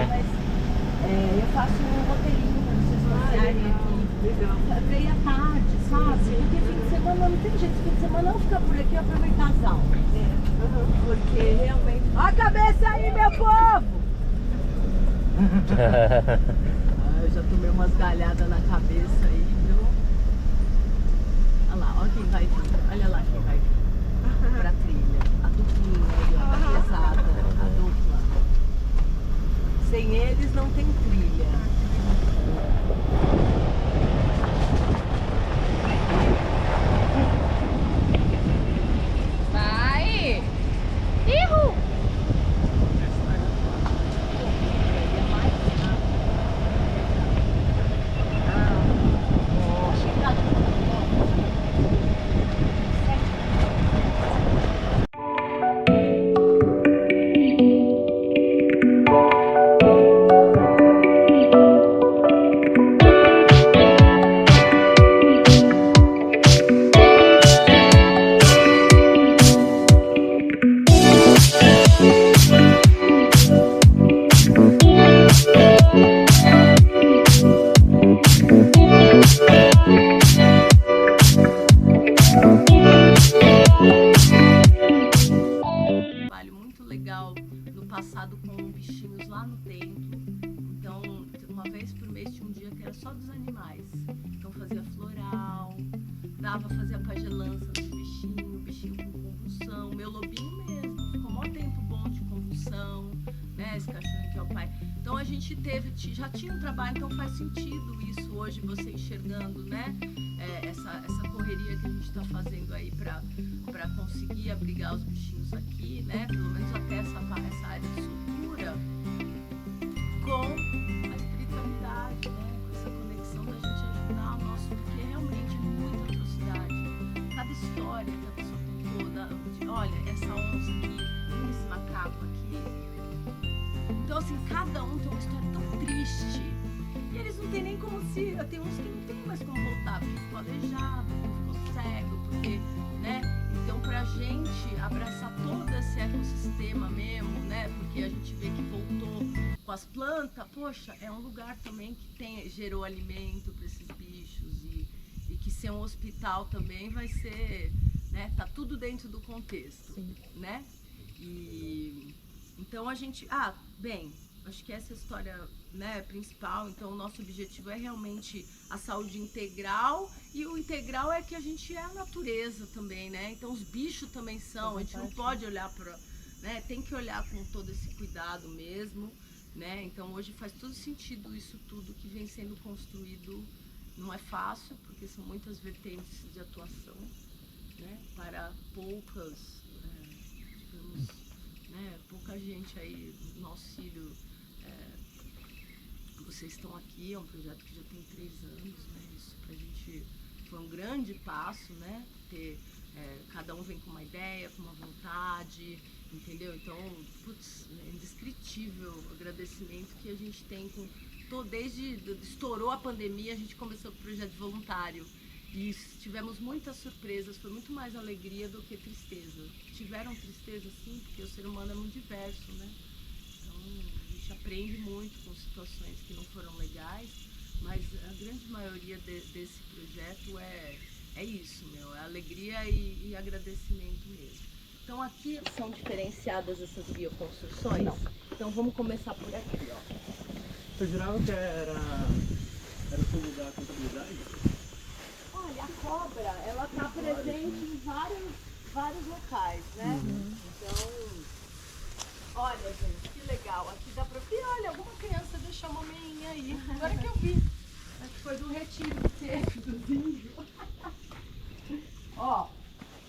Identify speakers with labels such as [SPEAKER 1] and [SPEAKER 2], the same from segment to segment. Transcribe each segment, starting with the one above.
[SPEAKER 1] Mas eu faço um roteirinho nas redes sociais aqui.
[SPEAKER 2] Legal.
[SPEAKER 1] Pra ir à tarde, sabe? Porque fim de semana não tem jeito. Fim de semana eu vou ficar por aqui e aproveitar as aulas. Porque realmente... Ó a cabeça aí, meu povo! Eu já tomei umas galhadas na cabeça aí, viu? Olha lá, olha quem vai vir. Olha lá quem vai vir. Pra trilha. A duplinha aí, ó, tá pesada. A dupla. Sem eles não tem trilha.
[SPEAKER 3] Vai! Erro!
[SPEAKER 1] No passado com bichinhos lá no templo. Então, uma vez por mês tinha um dia que era só dos animais. Então fazia floral, fazia pagelança dos bichinhos, bichinho com convulsão, meu lobinho mesmo, ficou mó tempo bom de convulsão, né? Esse cachorro que é o pai. Então a gente já tinha um trabalho, então faz sentido isso hoje, você enxergando, né? Essa correria que a gente está fazendo aí para conseguir abrigar os bichinhos aqui, né? Pelo menos até essa área de sutura, com a espiritualidade, né? Com essa conexão da gente ajudar o nosso, porque realmente é muita atrocidade. Cada história que a pessoa contou, olha, essa onça aqui, esse macaco aqui. Então, assim, cada um tem uma história tão triste. E eles não tem nem como se... Tem uns que não tem mais como voltar, porque ficou aleijado, porque ficou cego, porque, né? Então, pra gente abraçar todo esse ecossistema mesmo, né? Porque a gente vê que voltou com as plantas, poxa, é um lugar também que gerou alimento para esses bichos e que ser um hospital também vai ser, né? Tá tudo dentro do contexto, sim, né? E então a gente, bem, acho que essa é a história, né, principal. Então o nosso objetivo é realmente a saúde integral, e o integral é que a gente é a natureza também, né? Então os bichos também são, a gente não pode olhar para, né, tem que olhar com todo esse cuidado mesmo, né? Então hoje faz todo sentido isso tudo que vem sendo construído. Não é fácil, porque são muitas vertentes de atuação, né, para poucas, digamos, né, pouca gente aí no auxílio. Vocês estão aqui, é um projeto que já tem 3 anos, né? Isso pra gente foi um grande passo, né? Ter, cada um vem com uma ideia, com uma vontade, entendeu? Então, putz, é indescritível o agradecimento que a gente tem desde estourou a pandemia, a gente começou com o projeto voluntário. E tivemos muitas surpresas, foi muito mais alegria do que tristeza. Tiveram tristeza, sim, porque o ser humano é muito diverso, né? Então, a gente aprende muito com situações que não foram legais, mas a grande maioria desse projeto é isso, meu, é alegria e agradecimento mesmo. Então, aqui são diferenciadas essas bioconstruções? Não. Então, vamos começar por aqui, ó.
[SPEAKER 2] Eu jurava que era o seu lugar a contabilidade?
[SPEAKER 1] Olha, a cobra, ela está presente em vários locais, né? Então, olha, gente, que legal. Aqui dá pra ver, olha, alguma criança deixou uma meinha aí. Agora que eu vi. Acho que foi do retiro que teve, do índio. Ó,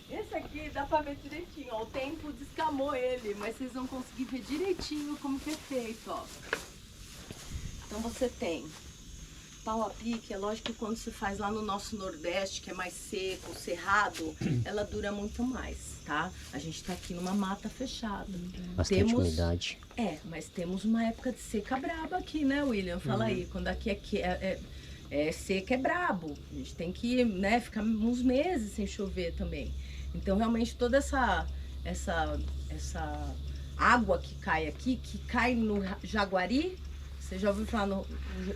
[SPEAKER 1] esse aqui dá pra ver direitinho, ó. O tempo descamou ele, mas vocês vão conseguir ver direitinho como que é feito, ó. Então você tem pau a pique. É lógico que quando se faz lá no nosso Nordeste, que é mais seco, cerrado, ela dura muito mais, tá? A gente tá aqui numa mata fechada.
[SPEAKER 4] Bastante umidade.
[SPEAKER 1] Mas temos uma época de seca braba aqui, né, William? Fala aí, quando aqui é seca, é brabo. A gente tem que, né, ficar uns meses sem chover também. Então, realmente, toda essa água que cai aqui, que cai no Jaguari. Você já ouviu falar no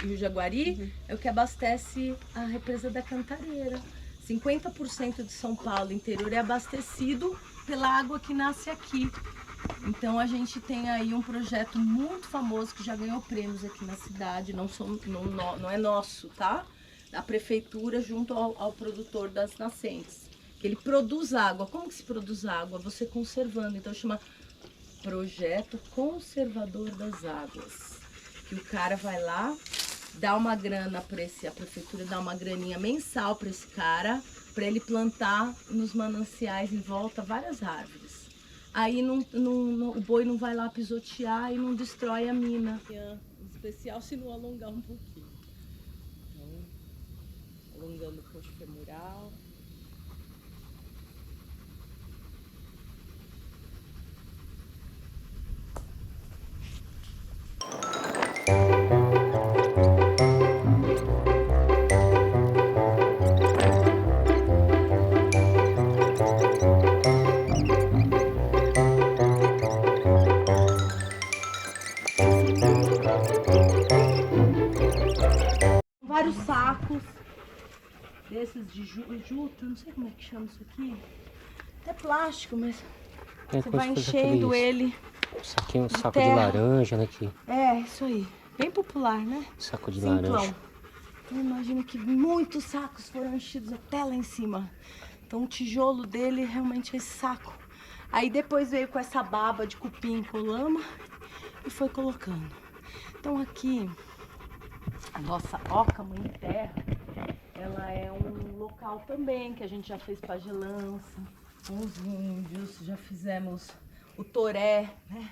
[SPEAKER 1] Rio Jaguari? É o que abastece a represa da Cantareira. 50% de São Paulo interior é abastecido pela água que nasce aqui. Então a gente tem aí um projeto muito famoso que já ganhou prêmios aqui na cidade, não é nosso, tá? Da prefeitura junto ao produtor das nascentes. Que ele produz água. Como que se produz água? Você conservando. Então chama Projeto Conservador das Águas. Que o cara vai lá, dá uma grana para a prefeitura dá uma graninha mensal para esse cara, para ele plantar nos mananciais em volta várias árvores. Aí o boi não vai lá pisotear e não destrói a mina. Em especial se não alongar um pouquinho. Então, alongando o coxo femoral. Vários sacos desses de juta, não sei como é que chama isso aqui. É plástico, mas você vai enchendo ele.
[SPEAKER 4] Saquinho,
[SPEAKER 1] de
[SPEAKER 4] saco
[SPEAKER 1] terra.
[SPEAKER 4] de laranja, né? Que...
[SPEAKER 1] É, isso aí. Bem popular, né?
[SPEAKER 4] Saco de
[SPEAKER 1] Simplão.
[SPEAKER 4] laranja.
[SPEAKER 1] Então imagina que muitos sacos foram enchidos até lá em cima. Então o tijolo dele realmente é esse saco. Aí depois veio com essa baba de cupim com lama e foi colocando. Então aqui, a nossa Oca Mãe Terra, ela é um local também que a gente já fez pagelança com os índios, já fizemos o toré, né,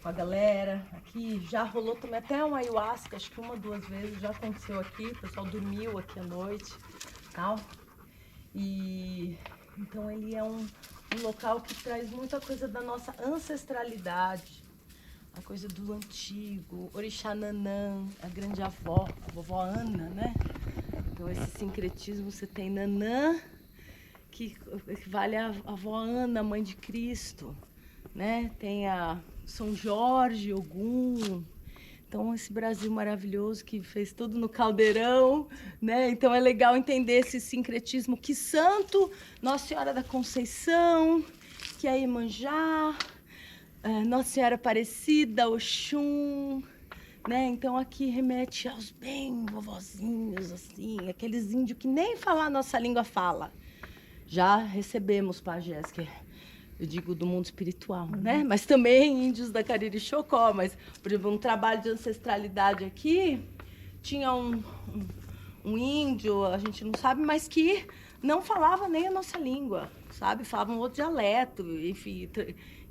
[SPEAKER 1] com a galera. Aqui já rolou também até uma ayahuasca, acho que 1 ou 2 vezes já aconteceu aqui, o pessoal dormiu aqui à noite, tal. E então ele é um local que traz muita coisa da nossa ancestralidade, a coisa do antigo, Orixá Nanã, a grande avó, a vovó Ana, né? Então esse sincretismo, você tem Nanã, que equivale à avó Ana, mãe de Cristo, né? Tem a São Jorge, Ogum. Então esse Brasil maravilhoso que fez tudo no caldeirão, né? Então é legal entender esse sincretismo. Que santo, Nossa Senhora da Conceição, que é Iemanjá, Nossa Senhora Aparecida, Oxum, né? Então aqui remete aos bem vovozinhos, assim, aqueles índios que nem falar a nossa língua fala. Já recebemos pajés, que eu digo do mundo espiritual, né? Mas também índios da Cariri Chocó. Mas, por exemplo, um trabalho de ancestralidade aqui, tinha um índio, a gente não sabe, mas que não falava nem a nossa língua, sabe? Falava um outro dialeto, enfim,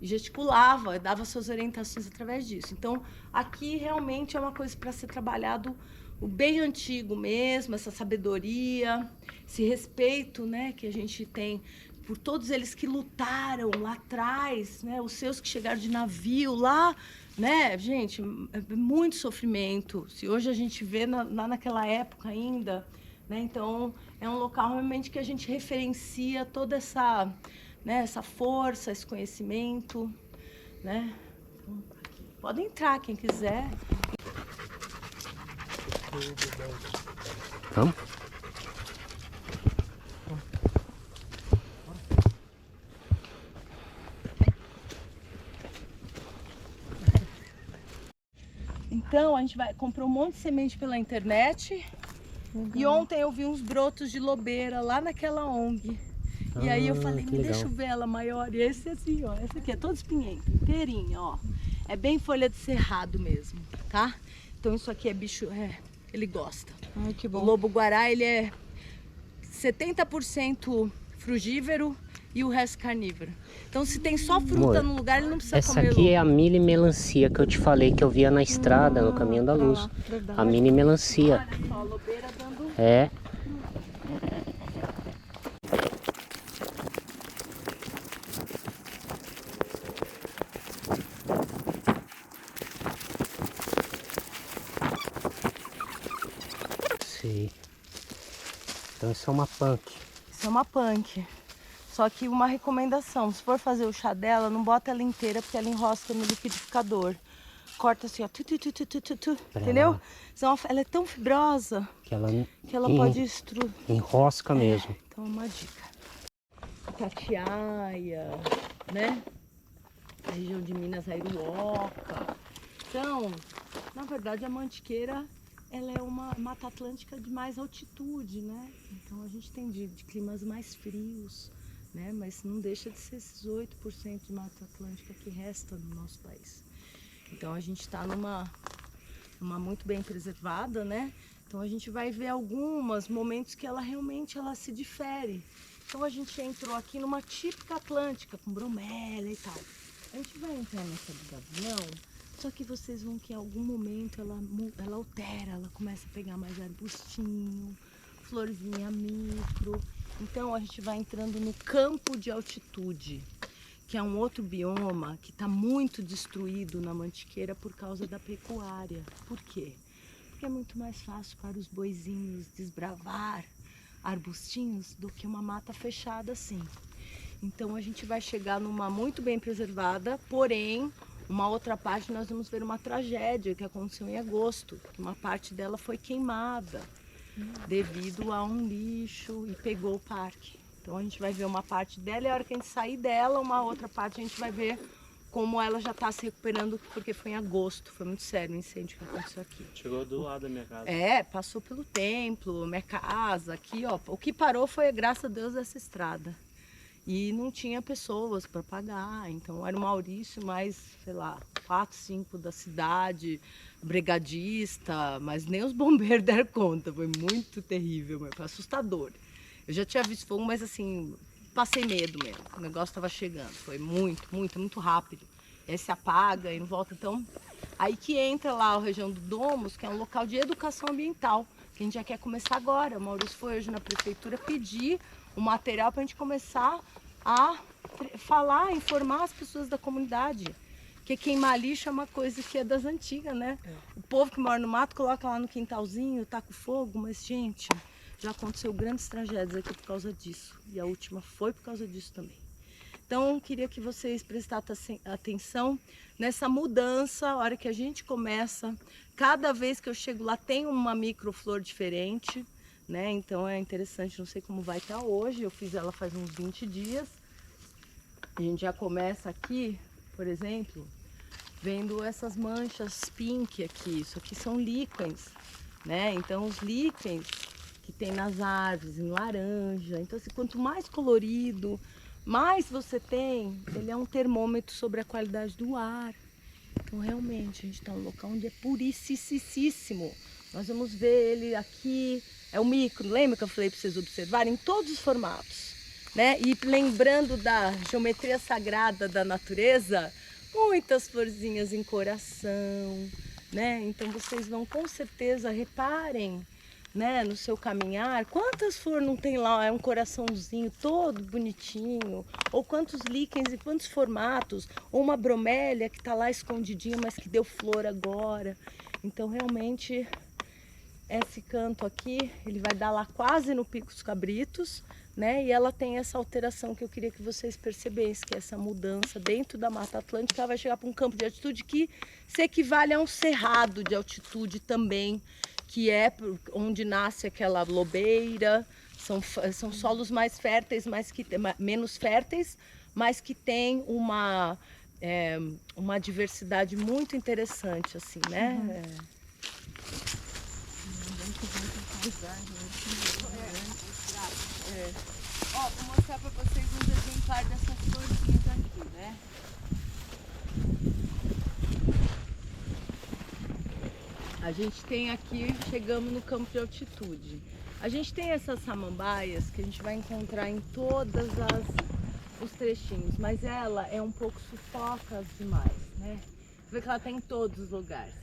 [SPEAKER 1] gesticulava, dava suas orientações através disso. Então, aqui realmente é uma coisa para ser trabalhado o bem antigo mesmo, essa sabedoria, esse respeito, né, que a gente tem por todos eles que lutaram lá atrás, né, os seus que chegaram de navio lá, né, gente, é muito sofrimento. Se hoje a gente vê lá naquela época ainda, né, então é um local realmente que a gente referencia toda essa, né, essa força, esse conhecimento, né. Então, pode entrar quem quiser.
[SPEAKER 4] Vamos?
[SPEAKER 1] Então a gente comprou um monte de semente pela internet. E ontem eu vi uns brotos de lobeira lá naquela ONG. E aí eu falei, me deixa eu ver ela maior. E esse assim, ó, essa aqui é toda espinhenta, inteirinha, ó. É bem folha de cerrado mesmo, tá? Então isso aqui é bicho, ele gosta.
[SPEAKER 3] Ai, que bom.
[SPEAKER 1] O lobo-guará, ele é 70% frugívoro e o resto carnívoro. Então se tem só fruta no lugar, ele não precisa comer.
[SPEAKER 4] Essa aqui é a mini melancia que eu te falei que eu via na estrada, no caminho da luz. A mini melancia.
[SPEAKER 1] Olha só, a lobeira dando...
[SPEAKER 4] É. Sim. Então isso é uma punk.
[SPEAKER 1] Isso é uma punk. Só que uma recomendação, se for fazer o chá dela, não bota ela inteira porque ela enrosca no liquidificador. Corta assim, ó, entendeu? Senão ela é tão fibrosa
[SPEAKER 4] que ela
[SPEAKER 1] pode destruir.
[SPEAKER 4] Enrosca mesmo.
[SPEAKER 1] Então é uma dica. Itatiaia, né? A região de Minas, Airuoca. Então, na verdade, a mantiqueira, ela é uma mata atlântica de mais altitude, né? Então a gente tem de climas mais frios, né? Mas não deixa de ser esses 8% de mata atlântica que resta no nosso país. Então a gente está numa muito bem preservada, né? Então a gente vai ver alguns momentos que ela realmente se difere. Então a gente entrou aqui numa típica atlântica, com bromélia e tal. A gente vai entrar nessa do gavião, só que vocês vão que em algum momento ela altera, ela começa a pegar mais arbustinho, florzinha micro. Então a gente vai entrando no campo de altitude, que é um outro bioma que está muito destruído na mantiqueira por causa da pecuária. Por quê? Porque é muito mais fácil para os boizinhos desbravar arbustinhos do que uma mata fechada assim. Então a gente vai chegar numa muito bem preservada, porém, uma outra parte nós vamos ver uma tragédia que aconteceu em agosto, que uma parte dela foi queimada devido a um lixo e pegou o parque. Então a gente vai ver uma parte dela e a hora que a gente sair dela, uma outra parte a gente vai ver como ela já está se recuperando, porque foi em agosto, foi muito sério o incêndio que aconteceu aqui.
[SPEAKER 2] Chegou do lado da minha casa.
[SPEAKER 1] Passou pelo templo, minha casa, aqui ó. O que parou foi, graças a Deus, essa estrada. E não tinha pessoas para pagar, então era o Maurício, mais, sei lá, 4, 5 da cidade, brigadista, mas nem os bombeiros deram conta, foi muito terrível, foi assustador. Eu já tinha visto fogo, mas assim, passei medo mesmo, o negócio estava chegando, foi muito rápido. Aí se apaga e não volta, então, aí que entra lá a região do Domus, que é um local de educação ambiental, que a gente já quer começar agora. O Maurício foi hoje na prefeitura pedir o material para a gente começar a falar, informar as pessoas da comunidade. Porque queimar lixo é uma coisa que é das antigas, né? O povo que mora no mato coloca lá no quintalzinho, taca o fogo, mas gente, já aconteceu grandes tragédias aqui por causa disso. E a última foi por causa disso também. Então, queria que vocês prestassem atenção nessa mudança, a hora que a gente começa. Cada vez que eu chego lá tem uma microflor diferente, né? Então é interessante, não sei como vai estar hoje, eu fiz ela faz uns 20 dias. A gente já começa aqui, por exemplo, vendo essas manchas pink aqui. Isso aqui são líquens, né? Então os líquens que tem nas árvores, em laranja. Então assim, quanto mais colorido, mais você tem, ele é um termômetro sobre a qualidade do ar. Então realmente a gente está num local onde é puricíssimo. Nós vamos ver ele aqui, é o micro, lembra que eu falei para vocês observarem? Em todos os formatos, né? E lembrando da geometria sagrada da natureza, muitas florzinhas em coração, né? Então vocês vão com certeza, reparem, né, no seu caminhar, quantas flores não tem lá, é um coraçãozinho todo bonitinho, ou quantos líquens e quantos formatos, ou uma bromélia que está lá escondidinha, mas que deu flor agora. Então realmente esse canto aqui, ele vai dar lá quase no Pico dos Cabritos, né? E ela tem essa alteração que eu queria que vocês percebessem, que é essa mudança dentro da Mata Atlântica. Ela vai chegar para um campo de altitude que se equivale a um cerrado de altitude também, que é onde nasce aquela lobeira. São solos mais férteis, menos férteis, mas que tem uma diversidade muito interessante, assim, né? Ó, vou mostrar para vocês um exemplar dessas florzinhas aqui, né? A gente tem aqui, chegamos no campo de altitude. A gente tem essas samambaias que a gente vai encontrar em todas os trechinhos, mas ela é um pouco sufoca demais, né? Você vê que ela tem em todos os lugares.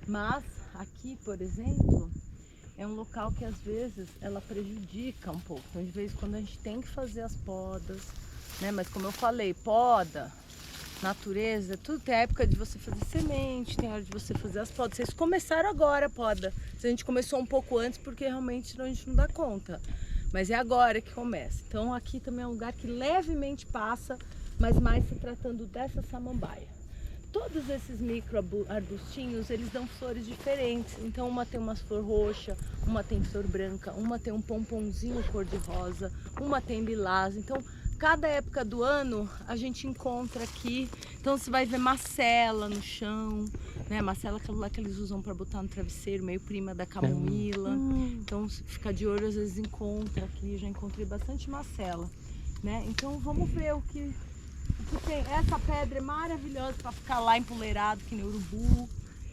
[SPEAKER 1] Mas aqui, por exemplo, é um local que às vezes ela prejudica um pouco. Então de vez em quando a gente tem que fazer as podas, né? Mas como eu falei, poda, natureza, tudo tem época de você fazer semente, tem hora de você fazer as podas. Vocês começaram agora a poda. A gente começou um pouco antes porque realmente senão a gente não dá conta. Mas é agora que começa. Então aqui também é um lugar que levemente passa, mas mais se tratando dessa samambaia. Todos esses micro arbustinhos, eles dão flores diferentes. Então uma tem uma flor roxa, uma tem flor branca, uma tem um pomponzinho cor-de-rosa, uma tem lilás. Então cada época do ano a gente encontra aqui. Então você vai ver macela no chão, né? Macela é aquela lá que eles usam para botar no travesseiro, meio prima da camomila. Então fica de olho, às vezes encontra aqui. Já encontrei bastante macela, né? Então vamos ver o que tem. Essa pedra é maravilhosa para ficar lá empoleirado, que nem urubu.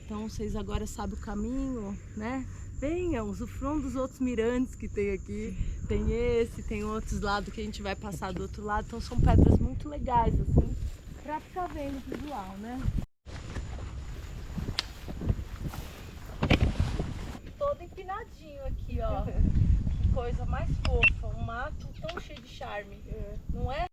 [SPEAKER 1] Então vocês agora sabem o caminho, né? Venham, usufruam dos outros mirantes que tem aqui. Tem esse, tem outros lados que a gente vai passar do outro lado. Então são pedras muito legais, assim, para ficar vendo o visual, né? Todo empinadinho aqui, ó. Que coisa mais fofa. Um mato tão cheio de charme, não é?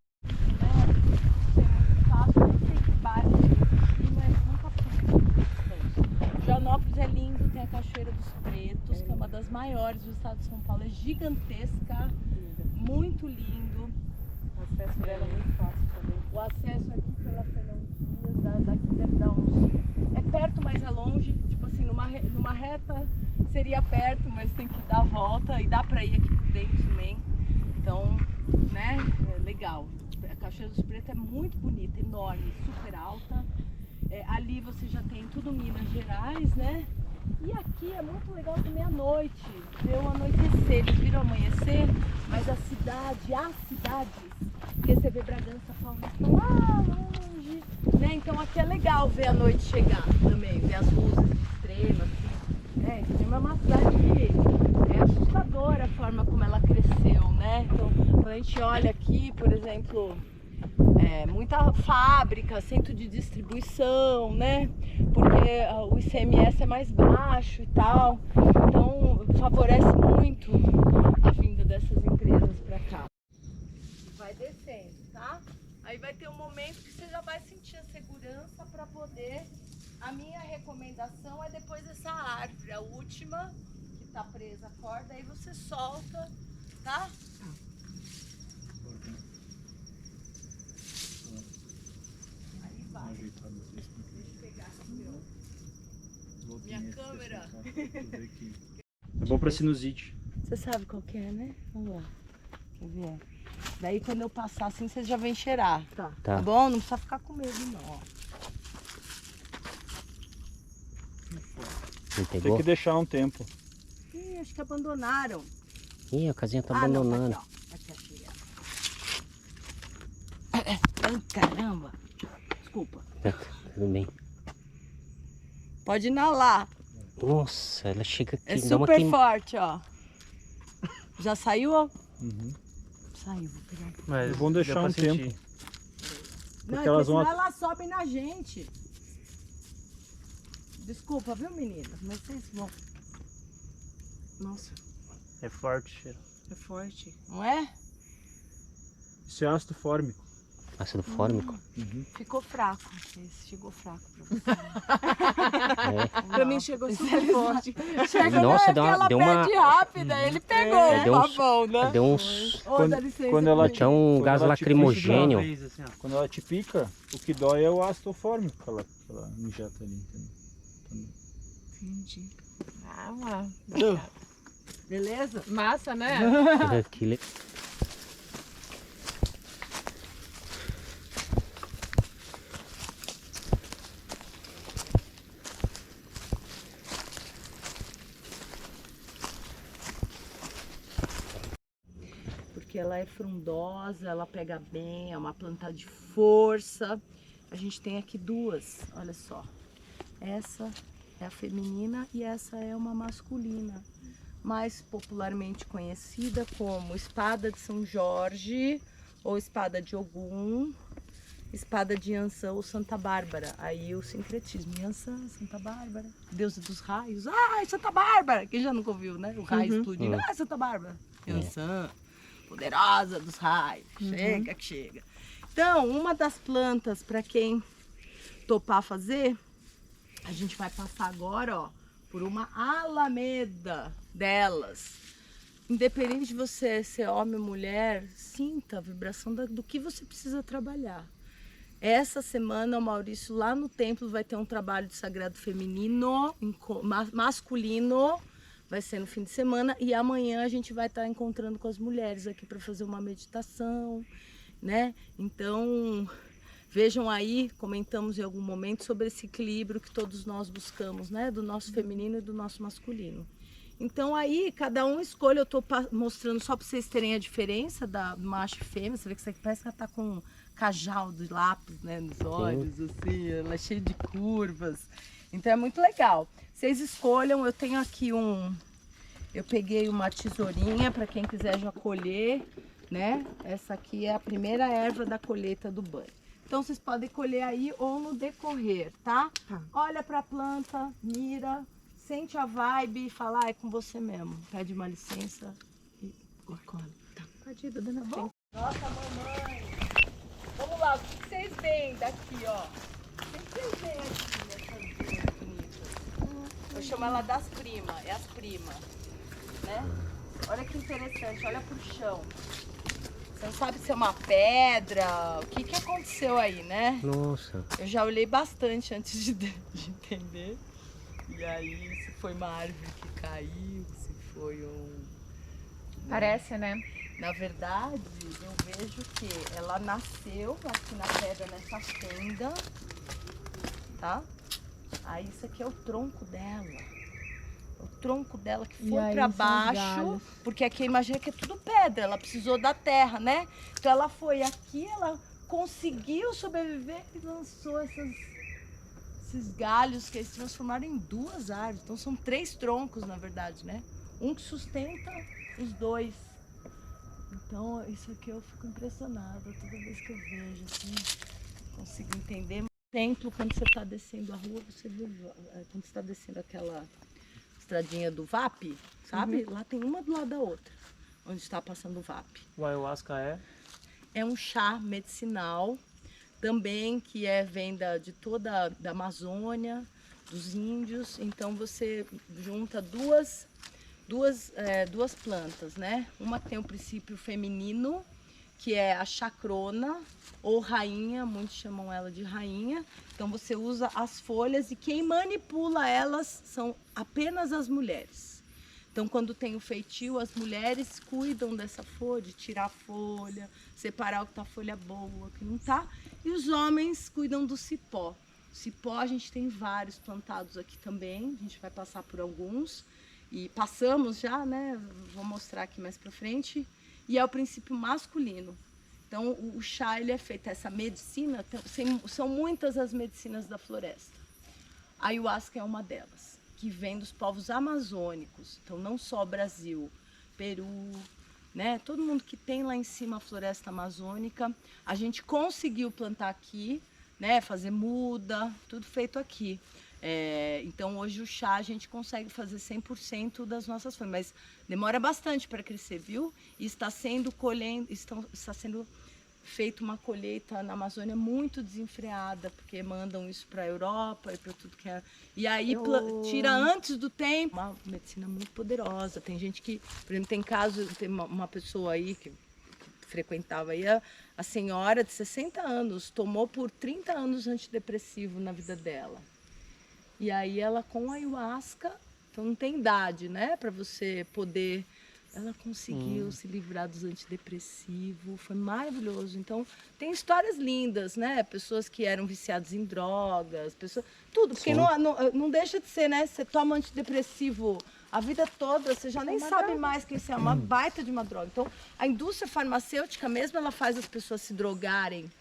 [SPEAKER 1] Joanópolis é lindo, tem a Cachoeira dos Pretos, que é uma das maiores do estado de São Paulo, é gigantesca, muito lindo.
[SPEAKER 5] O acesso dela é muito fácil também.
[SPEAKER 1] O acesso aqui pela Fernão Dias, daqui deve dar uns... É perto, mas é longe, tipo assim, numa reta seria perto, mas tem que dar a volta e dá pra ir aqui por dentro também. Então, né, é legal. A Cachoeira dos Pretos é muito bonita, enorme, super alta. Ali você já tem tudo Minas Gerais, né? E aqui é muito legal também à noite, ver o anoitecer. Eles viram amanhecer, mas as cidades, porque você vê Bragança Paulista lá longe, né? Então aqui é legal ver a noite chegar também, ver as luzes de estrela, assim. Extrema é uma cidade que é assustadora a forma como ela cresceu, né? Então, quando a gente olha aqui, por exemplo, muita fábrica, centro de distribuição, né? Porque o ICMS é mais baixo e tal, então favorece muito a vinda dessas empresas para cá. Vai descendo, tá? Aí vai ter um momento que você já vai sentir a segurança para poder. A minha recomendação é depois dessa árvore, a última que tá presa a corda, aí você solta, tá? Deixa eu pegar aqui, ó. Minha câmera.
[SPEAKER 2] É bom pra sinusite.
[SPEAKER 1] Você sabe qual que é, né? Vamos lá. Quer ver? Daí quando eu passar assim, vocês já vêm cheirar. Tá bom? Não precisa ficar com medo, não. Ó.
[SPEAKER 2] Tem que deixar um tempo.
[SPEAKER 1] Ih, acho que abandonaram.
[SPEAKER 4] Ih, a casinha tá abandonando.
[SPEAKER 1] Não, aqui, Ai, caramba. Desculpa.
[SPEAKER 4] Tudo bem.
[SPEAKER 1] Pode inalar.
[SPEAKER 4] Nossa, ela chega aqui.
[SPEAKER 1] É
[SPEAKER 4] dá uma
[SPEAKER 1] super forte, ó. Já saiu, ó?
[SPEAKER 2] Uhum.
[SPEAKER 1] Saiu, vou pegar aqui.
[SPEAKER 2] Mas vão deixar um tempo.
[SPEAKER 1] Não,
[SPEAKER 2] Porque elas vão...
[SPEAKER 1] elas sobem na gente. Desculpa, viu, menina? Mas vocês vão... Nossa.
[SPEAKER 2] É forte, cheiro.
[SPEAKER 5] É forte.
[SPEAKER 1] Não é?
[SPEAKER 2] Isso é ácido fórmico.
[SPEAKER 4] Ácido fórmico?
[SPEAKER 2] Uhum.
[SPEAKER 1] Ficou fraco. Esse chegou fraco pra você.
[SPEAKER 5] Pra mim chegou super forte.
[SPEAKER 1] Chega,
[SPEAKER 4] Nossa,
[SPEAKER 1] deu uma pede rápida, ele pegou,
[SPEAKER 4] deu
[SPEAKER 1] tá
[SPEAKER 4] uns-
[SPEAKER 1] bom, né?
[SPEAKER 4] Deu uns...
[SPEAKER 1] Ô, dá licença,
[SPEAKER 2] quando ela
[SPEAKER 1] menina.
[SPEAKER 4] Tinha um
[SPEAKER 2] Quando
[SPEAKER 4] gás
[SPEAKER 2] ela te
[SPEAKER 4] lacrimogênio.
[SPEAKER 2] Quando ela te pica, o que dói é o ácido fórmico que ela injeta ali, entendeu?
[SPEAKER 5] Entendi. Ah, mano.
[SPEAKER 1] Beleza?
[SPEAKER 5] Massa, né?
[SPEAKER 4] Que le-
[SPEAKER 1] Porque ela é frondosa, ela pega bem, é uma planta de força. A gente tem aqui duas, olha só. Essa é a feminina e essa é uma masculina, mais popularmente conhecida como espada de São Jorge ou espada de Ogum, espada de Iansã ou Santa Bárbara. Aí o sincretismo, Iansã, Santa Bárbara, deusa dos raios. Ai, Santa Bárbara! Quem já nunca ouviu, né? O raio explodindo. Ai, Santa Bárbara! Iansã, poderosa dos raios. Chega que chega. Então, uma das plantas para quem topar fazer, a gente vai passar agora, ó, por uma alameda delas. independente de você ser homem ou mulher, sinta a vibração do que você precisa trabalhar. Essa semana o Maurício lá no templo vai ter um trabalho de sagrado feminino, masculino, vai ser no fim de semana, e amanhã a gente vai estar encontrando com as mulheres aqui para fazer uma meditação, né? Então, vejam aí, comentamos em algum momento sobre esse equilíbrio que todos nós buscamos, né? Do nosso feminino e do nosso masculino. Então aí, cada um escolhe, eu tô mostrando só para vocês terem a diferença da macho e fêmea. Você vê que isso aqui parece que ela tá com cajal de lápis, né, nos olhos, assim, ela é cheia de curvas. Então é muito legal. Vocês escolham, eu tenho aqui eu peguei uma tesourinha para quem quiser já colher, né? Essa aqui é a primeira erva da colheita do banho. Então vocês podem colher aí ou no decorrer, tá? Olha para a planta, mira, sente a vibe e fala, é com você mesmo. Pede uma licença e colhe. Tá. Pode ir, dona Bom. Nossa, mamãe. Vamos lá, o que vocês veem daqui, ó? O que vocês veem aqui nessas duas bonitas? Eu chamo ela das primas, é as primas, né? Olha que interessante, olha pro chão. Você não sabe se é uma pedra, o que aconteceu aí, né?
[SPEAKER 4] Nossa.
[SPEAKER 1] Eu já olhei bastante antes de entender. E aí, se foi uma árvore que caiu, se foi
[SPEAKER 3] Parece, né?
[SPEAKER 1] Na verdade, eu vejo que ela nasceu aqui na pedra, nessa fenda, tá? Aí isso aqui é o tronco dela. O tronco dela que foi para baixo, porque aqui imagina que é tudo pedra, ela precisou da terra, né? Então ela foi aqui, ela conseguiu sobreviver e lançou esses galhos que eles transformaram em duas árvores. Então são 3 troncos, na verdade, né? Um que sustenta os 2. Então isso aqui eu fico impressionada toda vez que eu vejo, assim, consigo entender. Templo, quando você está descendo a rua, você vê, quando você está descendo aquela estradinha do VAP, sabe? Lá tem uma do lado da outra, onde está passando o VAP.
[SPEAKER 2] O ayahuasca é?
[SPEAKER 1] É um chá medicinal, também que é venda de toda da Amazônia, dos índios. Então você junta duas plantas, né? Uma tem o princípio feminino, que é a chacrona ou rainha, muitos chamam ela de rainha. Então você usa as folhas e quem manipula elas são apenas as mulheres. Então quando tem o feitio, as mulheres cuidam dessa folha, de tirar a folha, separar o que tá folha boa, o que não tá. E os homens cuidam do cipó. Cipó a gente tem vários plantados aqui também, a gente vai passar por alguns. E passamos já, né? Vou mostrar aqui mais pra frente. E é o princípio masculino. Então o chá ele é feito, essa medicina, são muitas as medicinas da floresta. A ayahuasca é uma delas, que vem dos povos amazônicos. Então não só Brasil, Peru, né? Todo mundo que tem lá em cima a floresta amazônica, a gente conseguiu plantar aqui, né? Fazer muda, tudo feito aqui. Então hoje o chá a gente consegue fazer 100% das nossas folhas, mas demora bastante para crescer, viu? E está sendo feita uma colheita na Amazônia muito desenfreada, porque mandam isso para a Europa e para tudo que é. E aí tira antes do tempo. Uma medicina muito poderosa. Tem gente que, por exemplo, tem uma pessoa aí que frequentava aí, a senhora de 60 anos, tomou por 30 anos antidepressivo na vida dela. E aí ela com a ayahuasca, então não tem idade, né, para você poder, ela conseguiu se livrar dos antidepressivos, foi maravilhoso. Então tem histórias lindas, né, pessoas que eram viciadas em drogas, tudo, porque não deixa de ser, né, você toma antidepressivo a vida toda, você já nem sabe mais que isso é uma baita de uma droga. Então a indústria farmacêutica mesmo, ela faz as pessoas se drogarem,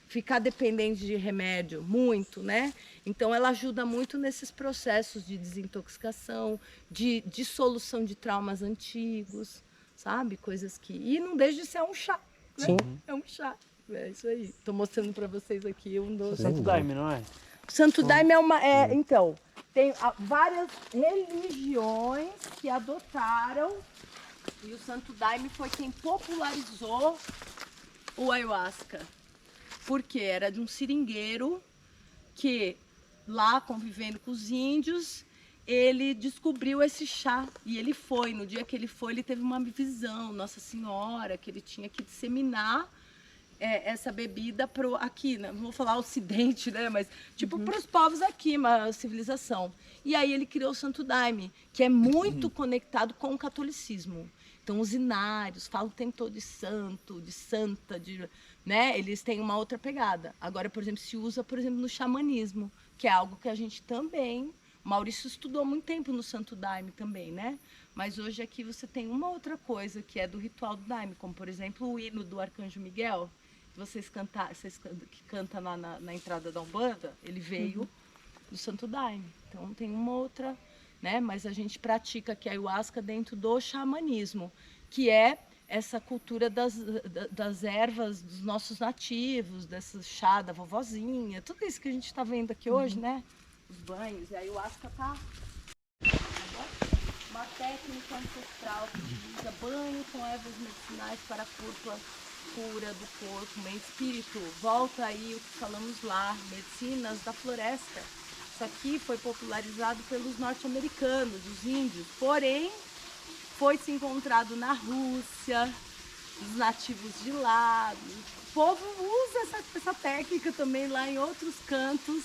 [SPEAKER 1] ficar dependente de remédio, muito, né? Então ela ajuda muito nesses processos de desintoxicação, de dissolução de traumas antigos, sabe? Coisas que... E não deixa de ser um chá, né?
[SPEAKER 4] Sim.
[SPEAKER 1] É um chá, é isso aí. Tô mostrando para vocês aqui um dos...
[SPEAKER 2] Santo Daime, não é?
[SPEAKER 1] O Santo Daime é uma... então, tem várias religiões que adotaram, e o Santo Daime foi quem popularizou o ayahuasca. Porque era de um seringueiro que lá convivendo com os índios, ele descobriu esse chá e ele foi. No dia que ele foi, ele teve uma visão, Nossa Senhora, que ele tinha que disseminar essa bebida aqui, né? Não vou falar ocidente, né? Mas tipo para os povos aqui, uma civilização. E aí ele criou o Santo Daime, que é muito conectado com o catolicismo. Então os inários falam o tempo todo de santo, de santa, né? Eles têm uma outra pegada. Agora, por exemplo, se usa, por exemplo, no xamanismo, que é algo que a gente também... Maurício estudou há muito tempo no Santo Daime também, né? Mas hoje aqui você tem uma outra coisa que é do ritual do Daime, como por exemplo o hino do Arcanjo Miguel, vocês que cantam na entrada da Umbanda, ele veio do Santo Daime. Então tem uma outra, né? Mas a gente pratica aqui a ayahuasca dentro do xamanismo, que é essa cultura das ervas dos nossos nativos, desse chá da vovozinha, tudo isso que a gente está vendo aqui hoje, né? Os banhos, e a ayahuasca tá uma técnica ancestral que utiliza banho com ervas medicinais para a cura do corpo, mente e espírito. Volta aí o que falamos lá, medicinas da floresta. Isso aqui foi popularizado pelos norte-americanos, os índios, porém foi se encontrado na Rússia, os nativos de lá. O povo usa essa técnica também lá em outros cantos.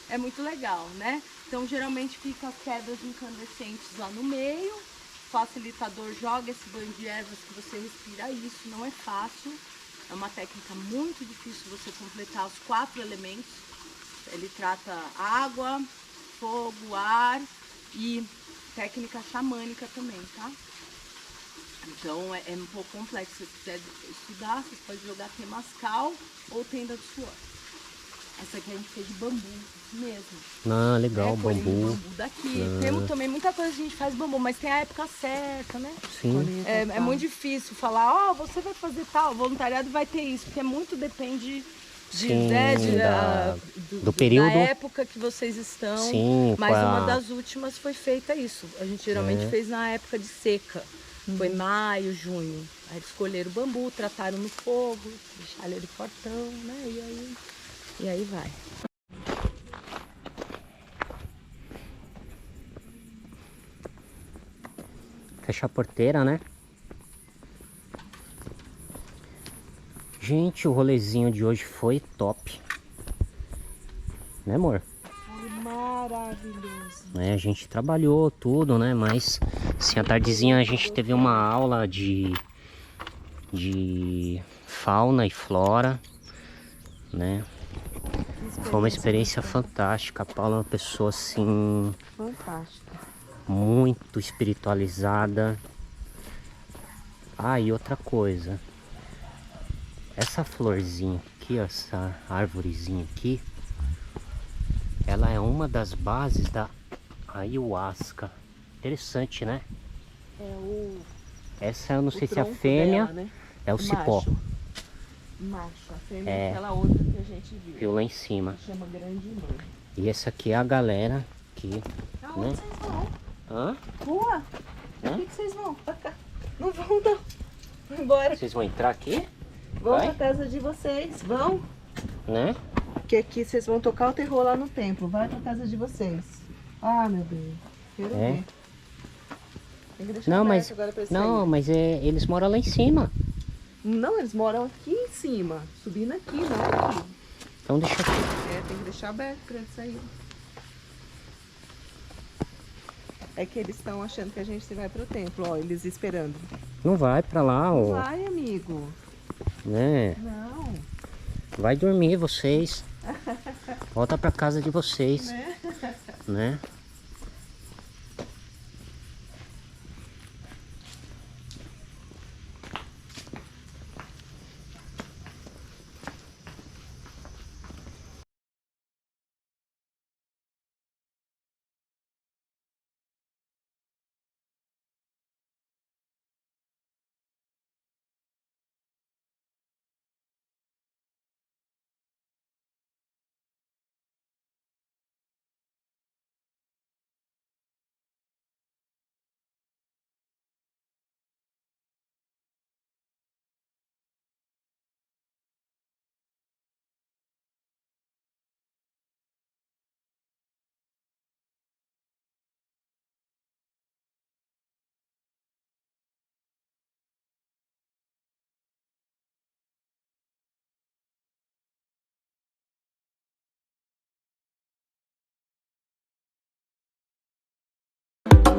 [SPEAKER 1] É muito legal, né? Então, geralmente fica as pedras incandescentes lá no meio. O facilitador joga esse banho de ervas que você respira isso. Não é fácil. É uma técnica muito difícil você completar os 4 elementos. Ele trata água, fogo, ar e técnica xamânica também, tá? Então, é um pouco complexo. Se você quiser estudar, você pode jogar temascal ou tenda do suor. Essa aqui a gente fez de bambu mesmo.
[SPEAKER 4] Ah, legal,
[SPEAKER 1] bambu daqui. Temos também muita coisa que a gente faz de bambu, mas tem a época certa, né?
[SPEAKER 4] Sim.
[SPEAKER 1] É muito difícil falar, você vai fazer tal, voluntariado vai ter isso, porque muito depende
[SPEAKER 4] do período.
[SPEAKER 1] da época que vocês estão.
[SPEAKER 4] Sim,
[SPEAKER 1] mas uma das últimas foi feita isso. A gente geralmente fez na época de seca. Foi maio, junho. Aí eles escolheram o bambu, trataram no fogo, deixaram ele fortão, né? E aí vai.
[SPEAKER 4] Fechar a porteira, né? Gente, o rolezinho de hoje foi top. Né, amor?
[SPEAKER 5] Foi maravilhoso.
[SPEAKER 4] A gente trabalhou tudo, né? Mas assim, à tardezinha a gente teve uma aula de fauna e flora, né? Foi uma experiência fantástica. A Paula é uma pessoa assim...
[SPEAKER 5] Fantástica.
[SPEAKER 4] Muito espiritualizada. Ah, e outra coisa. Essa florzinha aqui, ó, essa árvorezinha aqui, ela é uma das bases da ayahuasca. Interessante, né? Essa eu não sei se é a fêmea,
[SPEAKER 5] dela, né?
[SPEAKER 4] é o cipó.
[SPEAKER 5] Macho. A fêmea é aquela outra que a gente viu.
[SPEAKER 4] Viu lá em cima.
[SPEAKER 5] Chama grande mãe.
[SPEAKER 4] E essa aqui é a galera que...
[SPEAKER 5] Aonde
[SPEAKER 4] né?
[SPEAKER 5] vocês vão?
[SPEAKER 4] Hã?
[SPEAKER 5] Rua?
[SPEAKER 4] Hã?
[SPEAKER 5] Por que vocês vão? Pra cá. Não vão, não. Vão embora.
[SPEAKER 4] Vocês vão entrar aqui?
[SPEAKER 5] Vão
[SPEAKER 4] Vai?
[SPEAKER 5] pra casa de vocês. Vão.
[SPEAKER 4] Né?
[SPEAKER 5] Porque aqui vocês vão tocar o terror lá no templo. Vai pra casa de vocês. Ah, meu Deus. Quero ver. Tem que deixar
[SPEAKER 4] Não,
[SPEAKER 5] aberto
[SPEAKER 4] mas...
[SPEAKER 5] agora pra eles
[SPEAKER 4] Não, mas eles moram lá em cima.
[SPEAKER 5] Não, eles moram aqui em cima. Subindo aqui, não aqui.
[SPEAKER 4] Então deixa aqui.
[SPEAKER 5] Tem que deixar aberto pra eles saírem. É que eles estão achando que a gente vai pro templo, ó, eles esperando.
[SPEAKER 4] Não vai pra lá, ó.
[SPEAKER 5] Vai, amigo.
[SPEAKER 4] Né?
[SPEAKER 5] Não.
[SPEAKER 4] Vai dormir vocês. Volta pra casa de vocês. Né?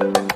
[SPEAKER 5] Música